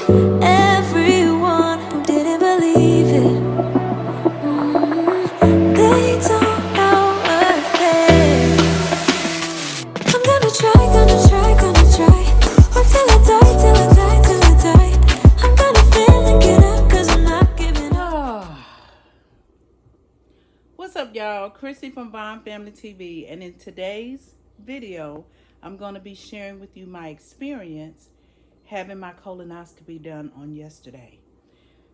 Everyone who didn't believe it, they don't know a thing. I'm gonna try, gonna try, gonna try. Work till I die, till I die, till I die. I'm gonna fail and get up, cause I'm not giving up. What's up, y'all? Christie from Vaughn Family TV, and in today's video, I'm going to be sharing with you my experience having my colonoscopy done on yesterday.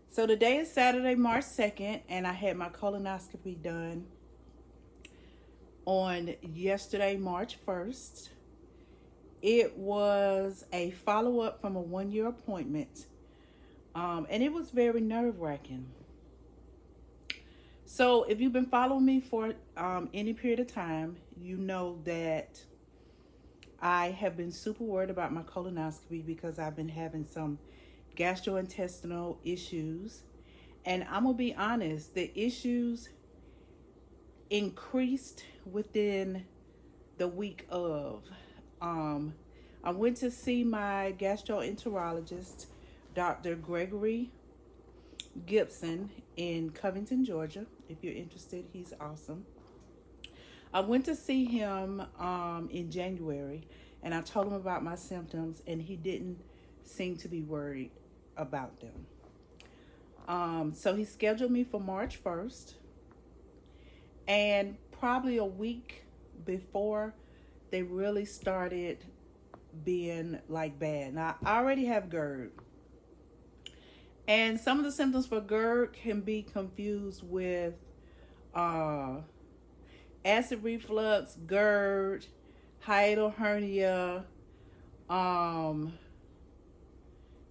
So today is Saturday, March 2nd, and I had my colonoscopy done on yesterday, March 1st. It was a follow-up from a one-year appointment, and it was very nerve-wracking. So if you've been following me for any period of time, you know that I have been super worried about my colonoscopy because I've been having some gastrointestinal issues. And I'm going to be honest, the issues increased within the week of. I went to see my gastroenterologist, Dr. Gregory Gibson, in Covington, Georgia. If you're interested, he's awesome. I went to see him in January, and I told him about my symptoms, and he didn't seem to be worried about them. So he scheduled me for March 1st, and probably a week before they really started being like bad. Now, I already have GERD. And some of the symptoms for GERD can be confused with acid reflux, GERD, hiatal hernia,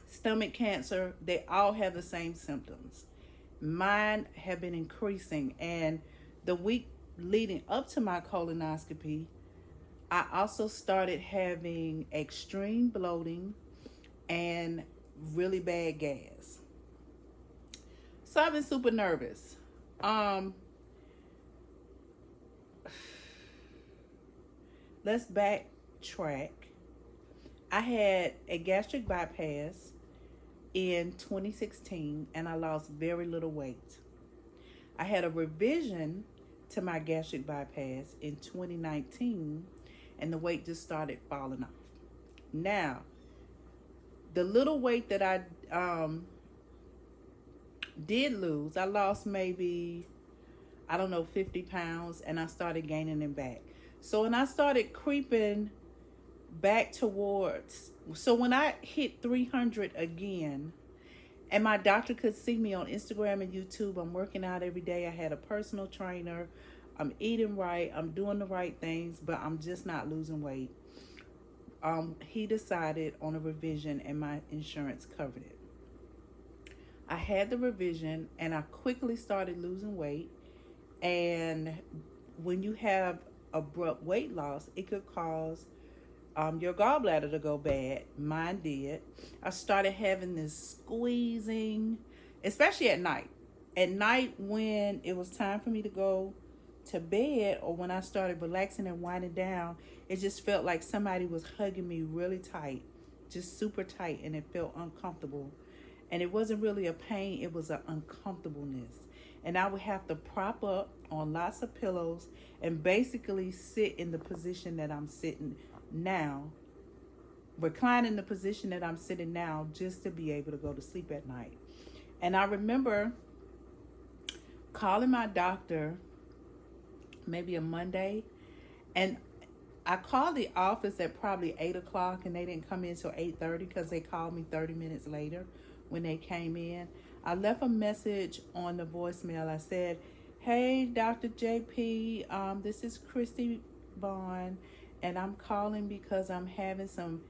stomach cancer. They all have the same symptoms. Mine have been increasing, and the week leading up to my colonoscopy, I also started having extreme bloating and really bad gas. So I've been super nervous. Let's backtrack. I had a gastric bypass in 2016, and I lost very little weight. I had a revision to my gastric bypass in 2019, and the weight just started falling off. Now, the little weight that I did lose, I lost maybe, 50 pounds, and I started gaining them back. So when I started creeping back towards, so when I hit 300 again, and my doctor could see me on Instagram and YouTube, I'm working out every day. I had a personal trainer. I'm eating right. I'm doing the right things, but I'm just not losing weight. He decided on a revision, and my insurance covered it. I had the revision, and I quickly started losing weight. And when you have abrupt weight loss, it could cause your gallbladder to go bad. Mine did. I started having this squeezing, especially at night. At night, when it was time for me to go to bed, or when I started relaxing and winding down, it just felt like somebody was hugging me really tight, just super tight, and it felt uncomfortable. And it wasn't really a pain, it was an uncomfortableness. And I would have to prop up on lots of pillows and basically sit in the position that I'm sitting now, recline in the position that I'm sitting now, just to be able to go to sleep at night. And I remember calling my doctor maybe a Monday, and I called the office at probably 8 o'clock, and they didn't come in until 8:30 because they called me 30 minutes later when they came in. I left a message on the voicemail. I said, "Hey, Dr. JP, this is Christie Vaughn, and I'm calling because I'm having some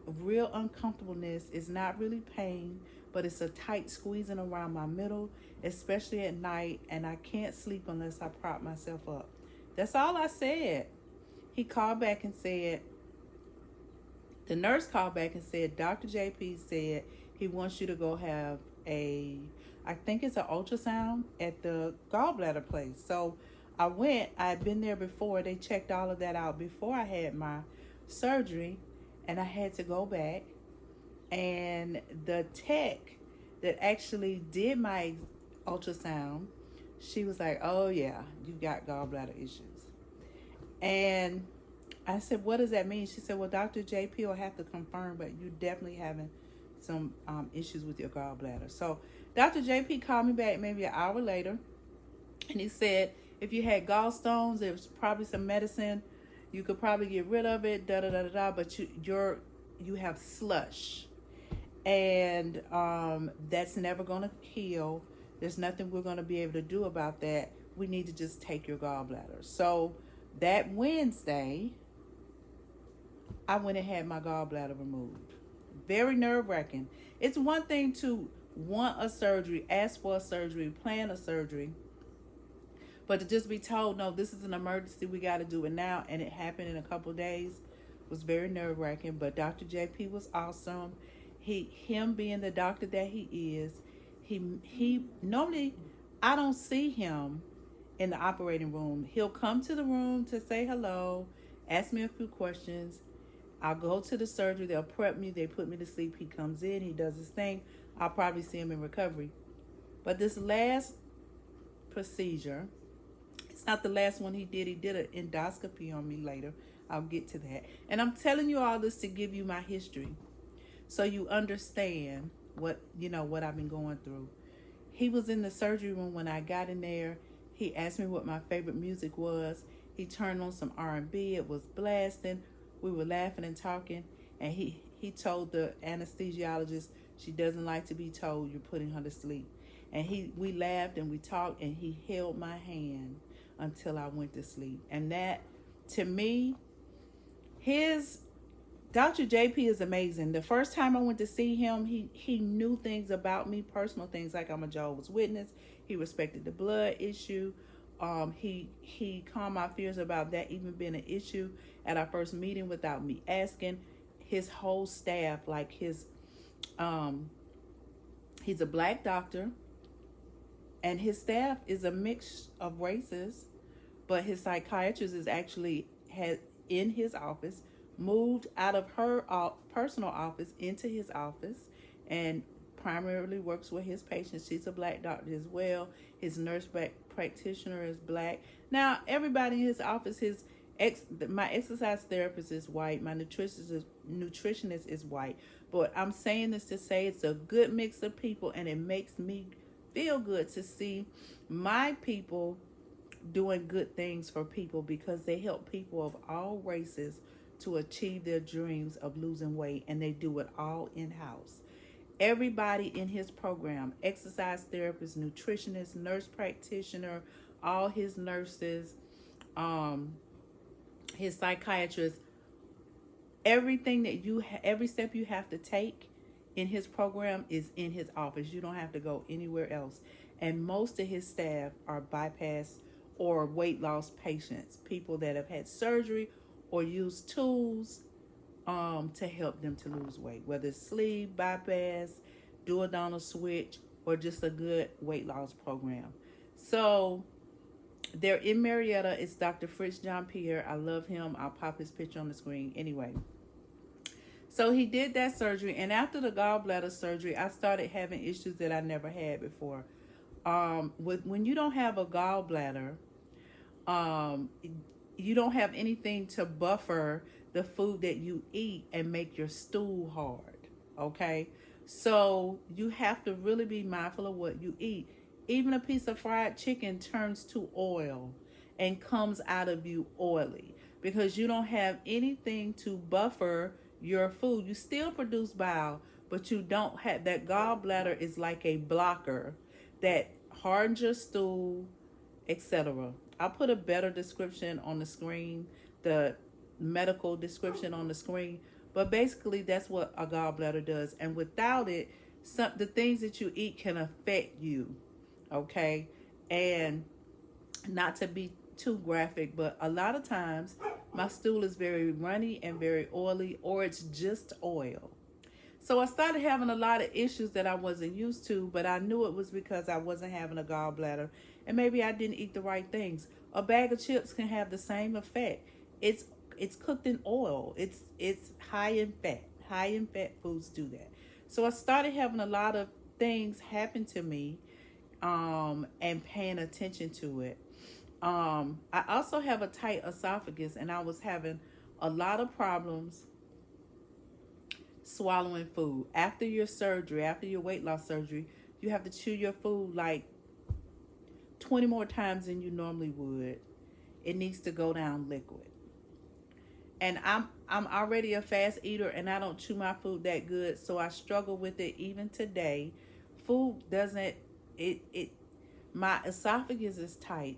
real uncomfortableness. It's not really pain, but it's a tight squeezing around my middle, especially at night, and I can't sleep unless I prop myself up." That's all I said. He called back and said, the nurse called back and said, "Dr. JP said he wants you to go have I think it's an ultrasound at the gallbladder place." So I went. I had been there before. They checked all of that out before I had my surgery, and I had to go back. And the tech that actually did my ultrasound, she was like, "Oh yeah, you've got gallbladder issues." And I said, "What does that mean?" She said, "Well, Dr. JP will have to confirm, but you definitely having some issues with your gallbladder." So Dr. JP called me back maybe an hour later, and he said, if you had gallstones, there was probably some medicine. You could probably get rid of it, da da da da da. But you have slush, and that's never gonna heal. There's nothing we're gonna be able to do about that. We need to just take your gallbladder. So that Wednesday, I went and had my gallbladder removed. Very nerve-wracking. It's one thing to want a surgery, ask for a surgery, plan a surgery, but to just be told, no, this is an emergency, we got to do it now, and it happened in a couple of days, was very nerve-wracking. But Dr. JP was awesome. Him being the doctor that he is, he normally, I don't see him in the operating room. He'll come to the room to say hello, ask me a few questions. I'll go to the surgery. They'll prep me. They put me to sleep. He comes in. He does his thing. I'll probably see him in recovery. But this last procedure, it's not the last one he did. He did an endoscopy on me later. I'll get to that. And I'm telling you all this to give you my history, so you understand what I've been going through. He was in the surgery room when I got in there. He asked me what my favorite music was. He turned on some R&B. It was blasting. We were laughing and talking, and he told the anesthesiologist she doesn't like to be told you're putting her to sleep. And we laughed and we talked, and he held my hand until I went to sleep. And that, to me, Dr. JP is amazing. The first time I went to see him, he knew things about me, personal things, like I'm a Jehovah's Witness. He respected the blood issue. He calmed my fears about that even being an issue at our first meeting without me asking. His whole staff, like he's a black doctor, and his staff is a mix of races, but his psychiatrist is actually in his office, moved out of her personal office into his office, and primarily works with his patients. She's a black doctor as well. His nurse practitioner is black. Now, everybody in his office, my exercise therapist is white. My nutritionist is white. But I'm saying this to say it's a good mix of people, and it makes me feel good to see my people doing good things for people, because they help people of all races to achieve their dreams of losing weight, and they do it all in-house. Everybody in his program, exercise therapist, nutritionist, nurse practitioner, all his nurses, his psychiatrist, everything that every step you have to take in his program is in his office. You don't have to go anywhere else. And most of his staff are bypass or weight loss patients, people that have had surgery or used tools to help them to lose weight, whether it's sleeve, bypass, duodenal switch, or just a good weight loss program. So they're in Marietta. It's Dr. Fritz John Pierre. I love him. I'll pop his picture on the screen. Anyway, so he did that surgery, and after the gallbladder surgery, I started having issues that I never had before. When you don't have a gallbladder, you don't have anything to buffer the food that you eat and make your stool hard, okay? So you have to really be mindful of what you eat. Even a piece of fried chicken turns to oil and comes out of you oily, because you don't have anything to buffer your food. You still produce bile, but you don't have that. Gallbladder is like a blocker that hardens your stool, etc. I'll put a better description on the screen, the medical description on the screen, but basically that's what a gallbladder does. And without it, the things that you eat can affect you, okay? And not to be too graphic, but a lot of times my stool is very runny and very oily, or it's just oil. So I started having a lot of issues that I wasn't used to, but I knew it was because I wasn't having a gallbladder, and maybe I didn't eat the right things. A bag of chips can have the same effect. It's cooked in oil. It's high in fat. High in fat foods do that. So I started having a lot of things happen to me, and paying attention to it. I also have a tight esophagus, and I was having a lot of problems swallowing food. After your surgery, after your weight loss surgery, you have to chew your food like 20 more times than you normally would. It needs to go down liquid. And I'm already a fast eater, and I don't chew my food that good, so I struggle with it even today. Food doesn't it my esophagus is tight,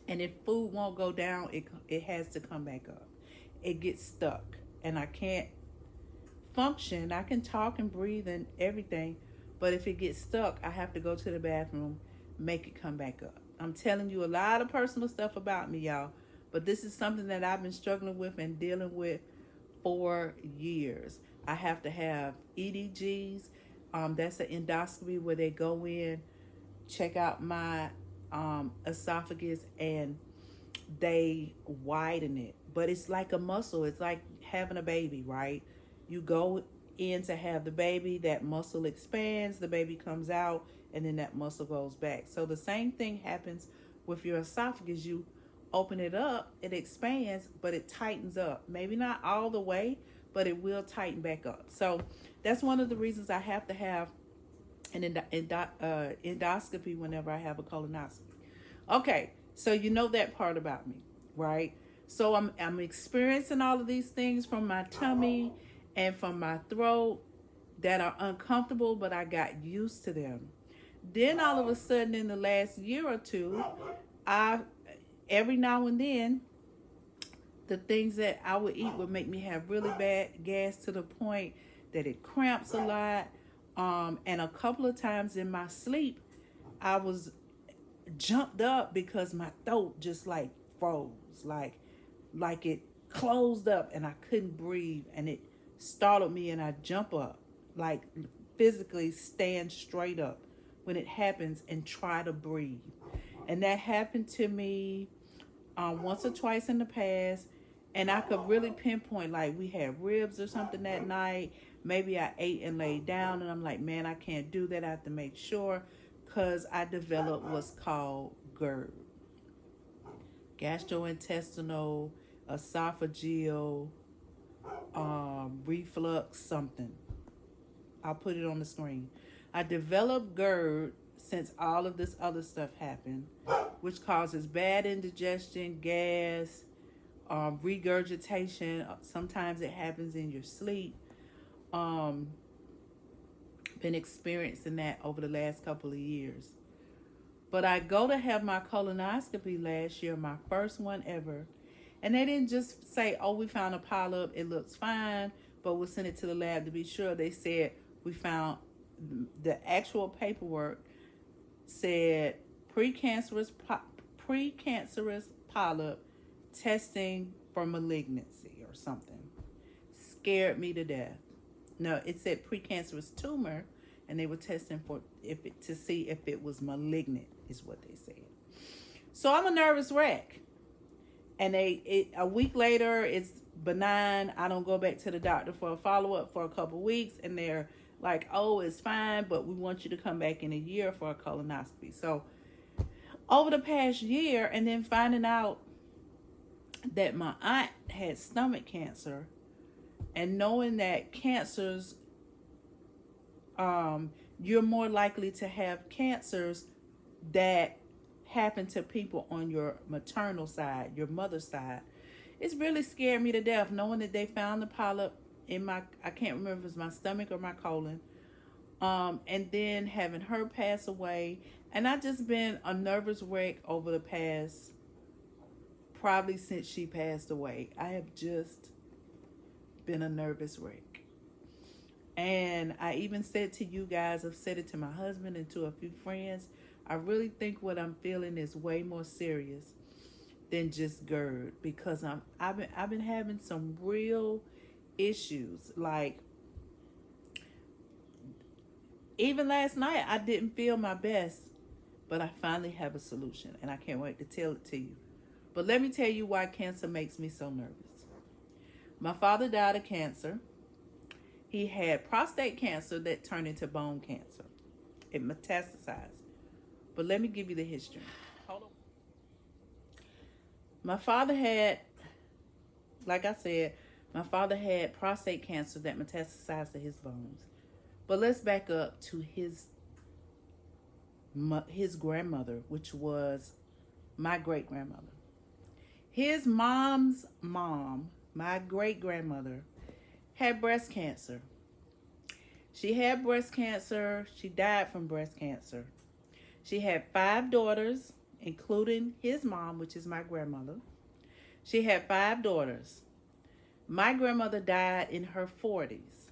and if food won't go down, it has to come back up. It gets stuck, and I can't function. I can talk and breathe and everything, but if it gets stuck, I have to go to the bathroom, make it come back up. I'm telling you a lot of personal stuff about me, y'all, but this is something that I've been struggling with and dealing with for years. I have to have EDGs. That's an endoscopy where they go in, check out my esophagus, and they widen it. But it's like a muscle. It's like having a baby, right? You go in to have the baby, that muscle expands, the baby comes out, and then that muscle goes back. So the same thing happens with your esophagus. You open it up, it expands, but it tightens up. Maybe not all the way, but it will tighten back up. So that's one of the reasons I have to have an endoscopy whenever I have a colonoscopy. Okay, so you know that part about me, right? So I'm experiencing all of these things from my tummy and from my throat that are uncomfortable, but I got used to them. Then all of a sudden in the last year or two, every now and then, the things that I would eat would make me have really bad gas to the point that it cramps a lot. And a couple of times in my sleep, I was jumped up because my throat just like froze, like it closed up and I couldn't breathe, and it startled me, and I jump up, like physically stand straight up when it happens and try to breathe. And that happened to me once or twice in the past, and I could really pinpoint, like we had ribs or something that night. Maybe I ate and laid down, and I'm like, man, I can't do that. I have to make sure, because I developed what's called GERD, gastrointestinal esophageal reflux something. I'll put it on the screen. I developed GERD since all of this other stuff happened, which causes bad indigestion, gas, regurgitation. Sometimes it happens in your sleep. Been experiencing that over the last couple of years. But I go to have my colonoscopy last year, my first one ever. And they didn't just say, oh, we found a polyp, it looks fine, but we'll send it to the lab to be sure. They said we found the actual paperwork said precancerous polyp, testing for malignancy or something. Scared me to death. No, it said precancerous tumor, and they were testing for to see if it was malignant, is what they said. So I'm a nervous wreck. And a week later, it's benign. I don't go back to the doctor for a follow-up for a couple weeks, and they're like, oh, it's fine, but we want you to come back in a year for a colonoscopy. So over the past year, and then finding out that my aunt had stomach cancer, and knowing that cancers, you're more likely to have cancers that happen to people on your maternal side, your mother's side. It's really scared me to death, knowing that they found the polyp in I can't remember if it was my stomach or my colon, and then having her pass away. And I've just been a nervous wreck over the past, probably since she passed away. I have just been a nervous wreck. And I even said to you guys, I've said it to my husband and to a few friends, I really think what I'm feeling is way more serious than just GERD, because I've been having some real issues. Like even last night, I didn't feel my best, but I finally have a solution, and I can't wait to tell it to you. But let me tell you why cancer makes me so nervous. My father died of cancer. he had prostate cancer that turned into bone cancer. It metastasized. But let me give you the history. Hold on. My father had, like I said, my father had prostate cancer that metastasized to his bones. But let's back up to his grandmother, which was my great-grandmother. His mom's mom, my great-grandmother, had breast cancer. She had breast cancer. She died from breast cancer. She had 5 daughters, including his mom, which is my grandmother. She had 5 daughters. My grandmother died in her 40s.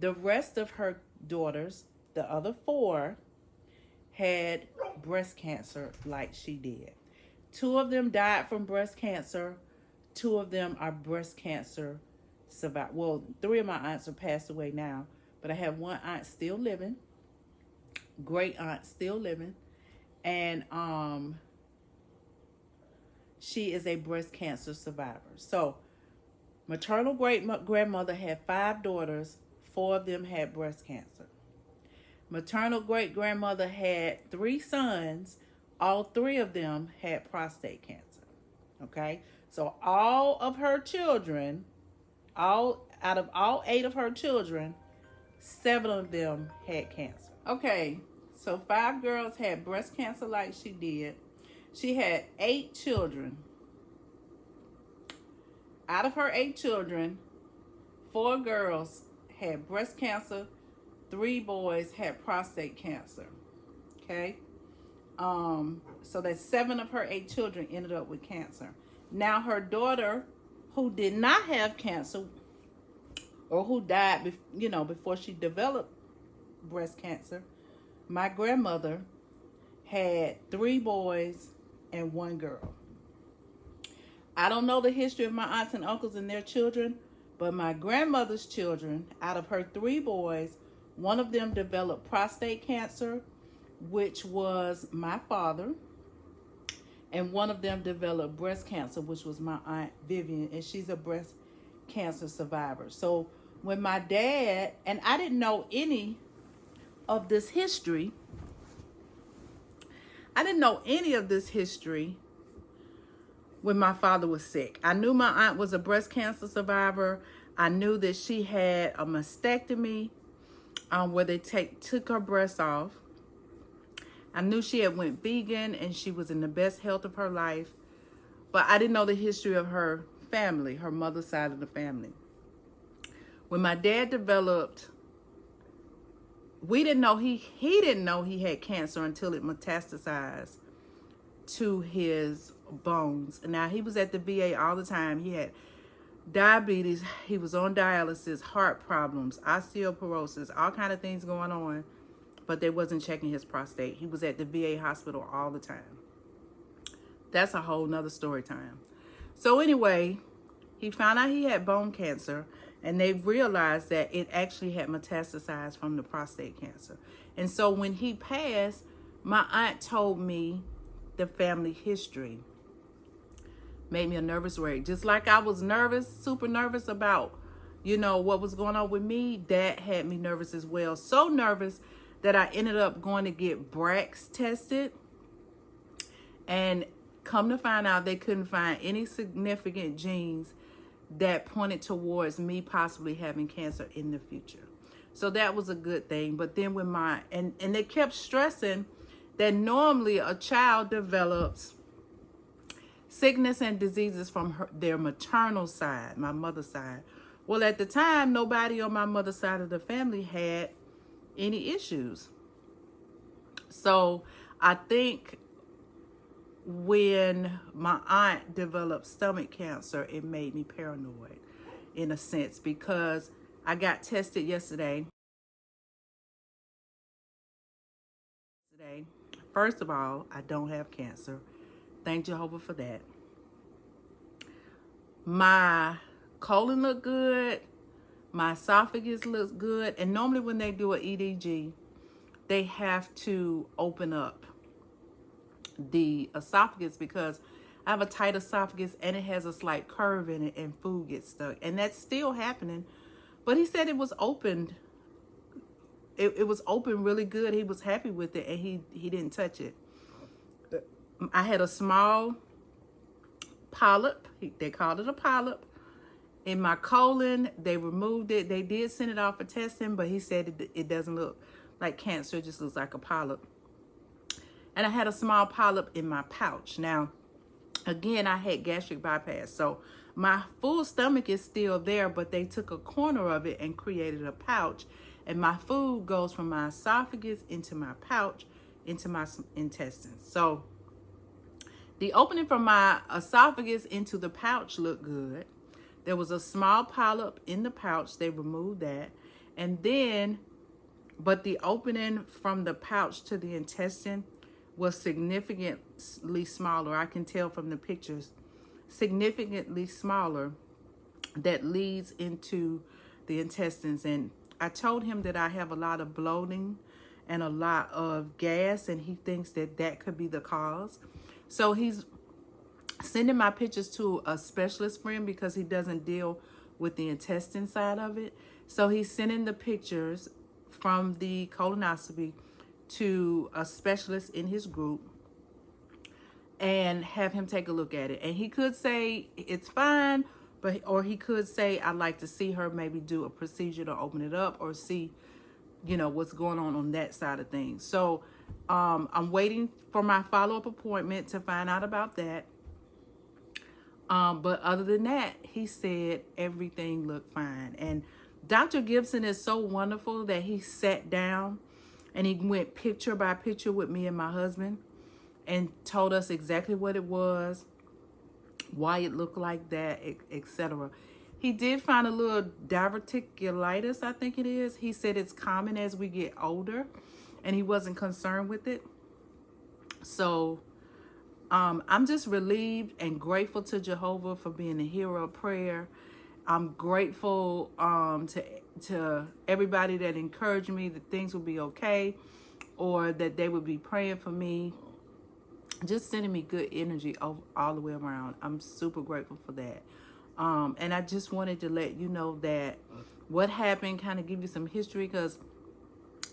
The rest of her daughters, the other 4, had breast cancer like she did. 2 of them died from breast cancer. 2 of them are breast cancer survivors. Well, 3 of my aunts are passed away now, but I have 1 aunt still living, great aunt still living, and she is a breast cancer survivor. So maternal great-grandmother had 5 daughters. 4 of them had breast cancer. Maternal great-grandmother had 3 sons. All 3 of them had prostate cancer. Okay? So all of her children, out of all 8 of her children, 7 of them had cancer. Okay, so 5 girls had breast cancer like she did. She had 8 children. Out of her 8 children, 4 girls had breast cancer, 3 boys had prostate cancer. Okay? So that 7 of her 8 children ended up with cancer. Now her daughter, who did not have cancer, or who died, before she developed breast cancer, my grandmother had 3 boys and 1 girl. I don't know the history of my aunts and uncles and their children, but my grandmother's children, out of her 3 boys, 1 of them developed prostate cancer, which was my father, and 1 of them developed breast cancer, which was my aunt Vivian, and she's a breast cancer survivor. So when my dad, and I didn't know any of this history, when my father was sick. I knew my aunt was a breast cancer survivor. I knew that she had a mastectomy where they took her breasts off. I knew she had went vegan and she was in the best health of her life. But I didn't know the history of her family, her mother's side of the family. When my dad developed, we didn't know he didn't know he had cancer until it metastasized to his bones. Now, he was at the VA all the time. He had diabetes, he was on dialysis, heart problems, osteoporosis, all kind of things going on, but they wasn't checking his prostate. He was at the VA hospital all the time. That's a whole nother story time. So anyway, he found out he had bone cancer, and they realized that it actually had metastasized from the prostate cancer. And so when he passed, my aunt told me the family history. Made me a nervous wreck. Just like I was nervous, super nervous about, what was going on with me, that had me nervous as well. So nervous that I ended up going to get Brax tested. And come to find out, they couldn't find any significant genes that pointed towards me possibly having cancer in the future. So that was a good thing. But then when and they kept stressing that normally a child develops sickness and diseases from their maternal side, my mother's side. Well, at the time, nobody on my mother's side of the family had any issues. So I think when my aunt developed stomach cancer, it made me paranoid in a sense, because I got tested yesterday. First of all, I don't have cancer. Thank Jehovah for that. My colon looked good. My esophagus looks good. And normally when they do an EDG, they have to open up the esophagus because I have a tight esophagus and it has a slight curve in it and food gets stuck. And that's still happening. But he said it was opened. It was open really good. He was happy with it, and he didn't touch it. I had a small polyp. They called it a polyp. In my colon, they removed it. They did send it off for testing, but he said it doesn't look like cancer. It just looks like a polyp. And I had a small polyp in my pouch. Now, again, I had gastric bypass. So my full stomach is still there, but they took a corner of it and created a pouch. And my food goes from my esophagus into my pouch, into my intestines. So the opening from my esophagus into the pouch looked good. There was a small polyp in the pouch. They removed that. And then, but the opening from the pouch to the intestine was significantly smaller. I can tell from the pictures, significantly smaller, that leads into the intestines. And I told him that I have a lot of bloating and a lot of gas, and he thinks that that could be the cause. So he's sending my pictures to a specialist friend because he doesn't deal with the intestine side of it. So he's sending the pictures from the colonoscopy to a specialist in his group and have him take a look at it. And he could say it's fine, or he could say, I'd like to see her maybe do a procedure to open it up or see, you know, what's going on that side of things. So I'm waiting for my follow-up appointment to find out about that. But other than that, he said everything looked fine. And Dr. Gibson is so wonderful that he sat down and he went picture by picture with me and my husband and told us exactly what it was, why it looked like that, etc. He did find a little diverticulitis, I think it is. He said it's common as we get older, and he wasn't concerned with it. So I'm just relieved and grateful to Jehovah for being a hero of prayer. I'm grateful to everybody that encouraged me that things would be okay, or that they would be praying for me, just sending me good energy all the way around. I'm super grateful for that. And I just wanted to let you know that what happened, kind of give you some history, because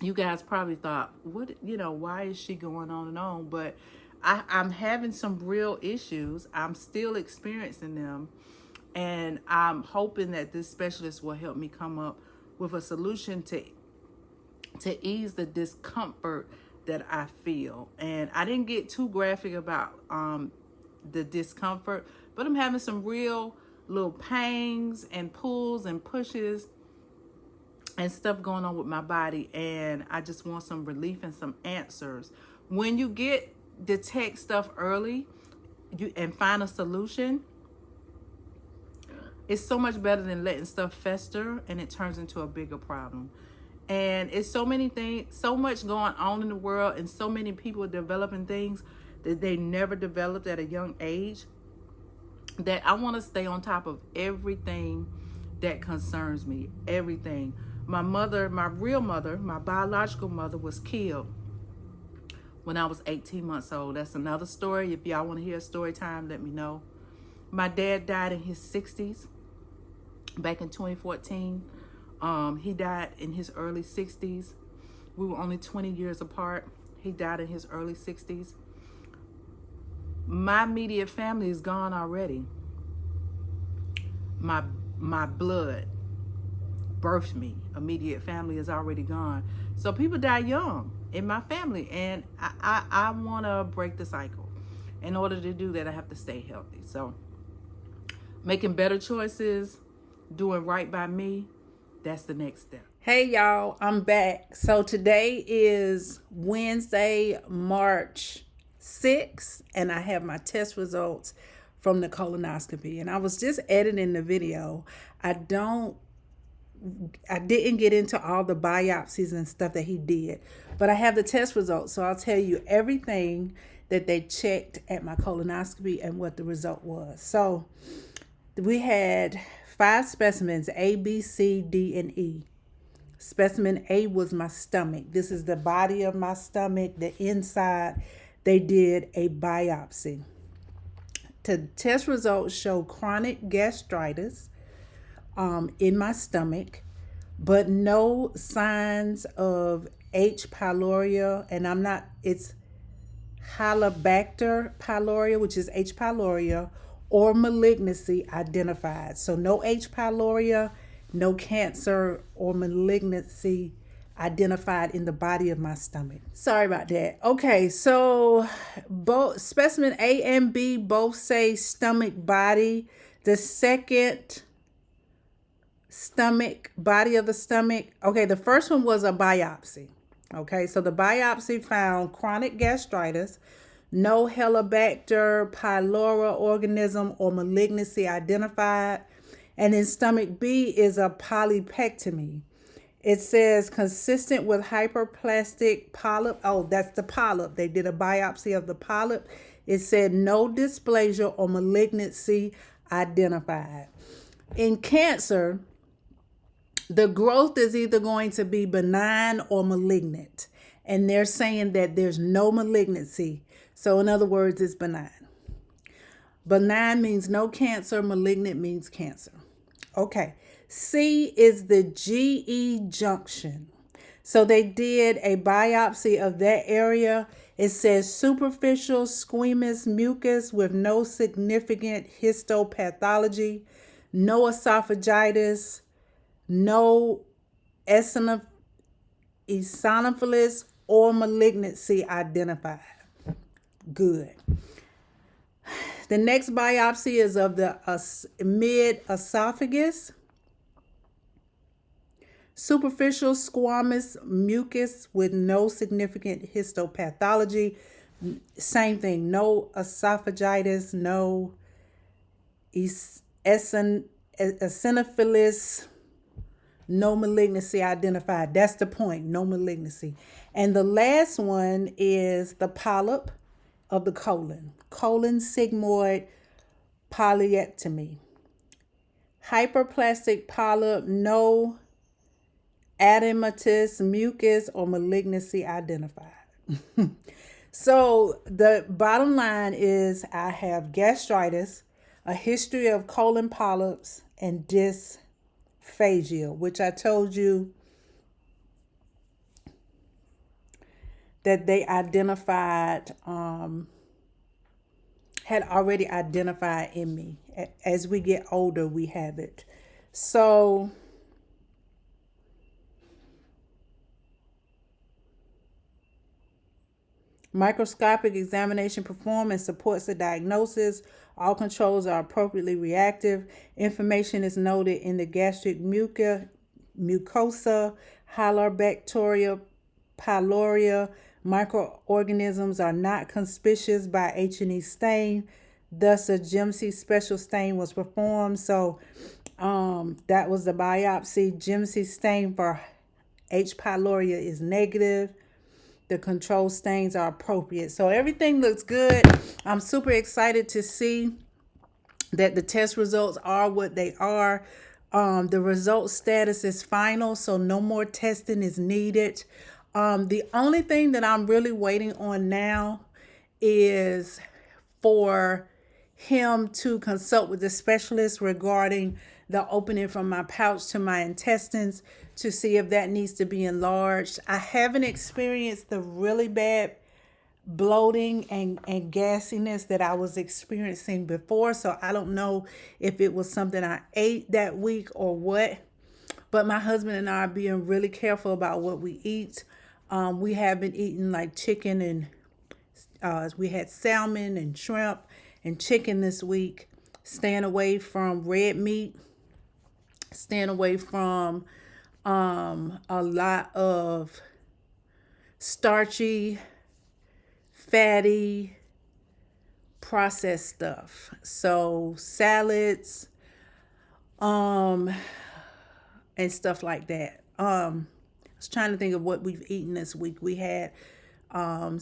you guys probably thought, what, why is she going on and on? But I'm having some real issues. I'm still experiencing them. And I'm hoping that this specialist will help me come up with a solution to ease the discomfort that I feel. And I didn't get too graphic about the discomfort, but I'm having some real little pangs and pulls and pushes and stuff going on with my body. And I just want some relief and some answers. When you detect stuff early and find a solution, it's so much better than letting stuff fester and it turns into a bigger problem. And it's so many things, so much going on in the world, and so many people developing things that they never developed at a young age, that I want to stay on top of everything that concerns me, everything. My mother, my real mother, my biological mother, was killed when I was 18 months old. That's another story. If y'all want to hear a story time, let me know. My dad died in his 60s back in 2014. He died in his early 60s. We were only 20 years apart. He died in his early 60s. My immediate family is gone already. My blood birthed me. Immediate family is already gone. So people die young in my family, and I want to break the cycle. In order to do that, I have to stay healthy. So making better choices, doing right by me, that's the next step. Hey y'all, I'm back. So today is Wednesday, March 6th, and I have my test results from the colonoscopy. And I was just editing the video. I didn't get into all the biopsies and stuff that he did, but I have the test results. So I'll tell you everything that they checked at my colonoscopy and what the result was. So we had 5 specimens, A, B, C, D, and E. Specimen A was my stomach. This is the body of my stomach, the inside. They did a biopsy. The test results show chronic gastritis in my stomach. but no signs of H. pylori, and it's Helicobacter pylori, which is H. pylori, or malignancy identified. So no H. pylori, no cancer or malignancy identified in the body of my stomach. Sorry about that. Okay, so both specimen A and B both say stomach body. The second stomach, body of the stomach. Okay, the first one was a biopsy. Okay, so the biopsy found chronic gastritis, no Helicobacter pylori organism or malignancy identified. And then stomach B is a polypectomy. It says consistent with hyperplastic polyp. Oh, that's the polyp. They did a biopsy of the polyp. It said no dysplasia or malignancy identified. In cancer, the growth is either going to be benign or malignant. And they're saying that there's no malignancy. So in other words, it's benign. Benign means no cancer. Malignant means cancer. Okay. C is the GE junction. So they did a biopsy of that area. It says superficial squamous mucus with no significant histopathology, no esophagitis, no eosinophilus or malignancy identified. Good. The next biopsy is of the mid-esophagus. Superficial squamous mucus with no significant histopathology. Same thing, no esophagitis, no eosinophilus, no malignancy identified. That's the point, no malignancy. And the last one is the polyp of the colon sigmoid polyectomy. Hyperplastic polyp, no edematous mucus or malignancy identified. So the bottom line is I have gastritis, a history of colon polyps, and dysphagia, which I told you that they identified, had already identified in me. As we get older, we have it. So microscopic examination performed and supports the diagnosis. All controls are appropriately reactive. Information is noted in the gastric mucosa, Helicobacter pylori. Microorganisms are not conspicuous by H&E stain. Thus, a GMC special stain was performed. So that was the biopsy. GMC stain for H. pylori is negative. The control stains are appropriate. So everything looks good. I'm super excited to see that the test results are what they are. The result status is final, so no more testing is needed. The only thing that I'm really waiting on now is for him to consult with the specialist regarding the opening from my pouch to my intestines to see if that needs to be enlarged. I haven't experienced the really bad bloating and gassiness that I was experiencing before, so I don't know if it was something I ate that week or what. But my husband and I are being really careful about what we eat. We have been eating like chicken and we had salmon and shrimp and chicken this week. Staying away from red meat. Staying away from a lot of starchy, fatty, processed stuff. So salads, and stuff like that. I was trying to think of what we've eaten this week. We had a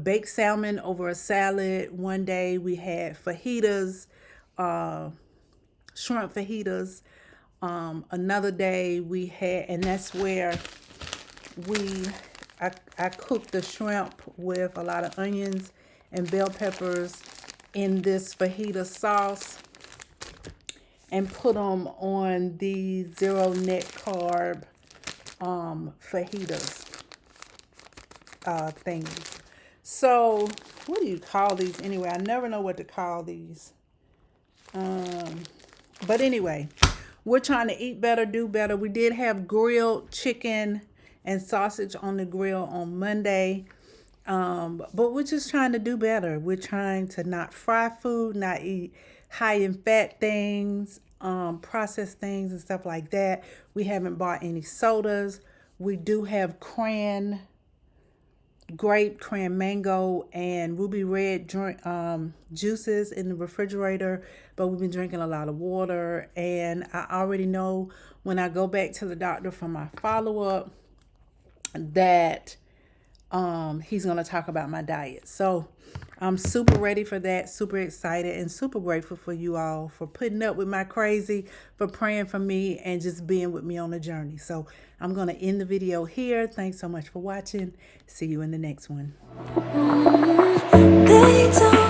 baked salmon over a salad. One day we had fajitas, shrimp fajitas. Another day we had, and that's where I cooked the shrimp with a lot of onions and bell peppers in this fajita sauce and put them on the zero net carb fajitas thingies. So what do you call these anyway? I never know what to call these. But anyway, we're trying to eat better, do better. We did have grilled chicken and sausage on the grill on Monday. But we're just trying to do better. We're trying to not fry food, not eat high in fat things, processed things and stuff like that. We haven't bought any sodas. We do have grape, cran mango, and ruby red juices in the refrigerator, but we've been drinking a lot of water. And I already know when I go back to the doctor for my follow-up that he's going to talk about my diet. So I'm super ready for that, super excited, and super grateful for you all for putting up with my crazy, for praying for me, and just being with me on the journey. So I'm going to end the video here. Thanks so much for watching. See you in the next one. They don't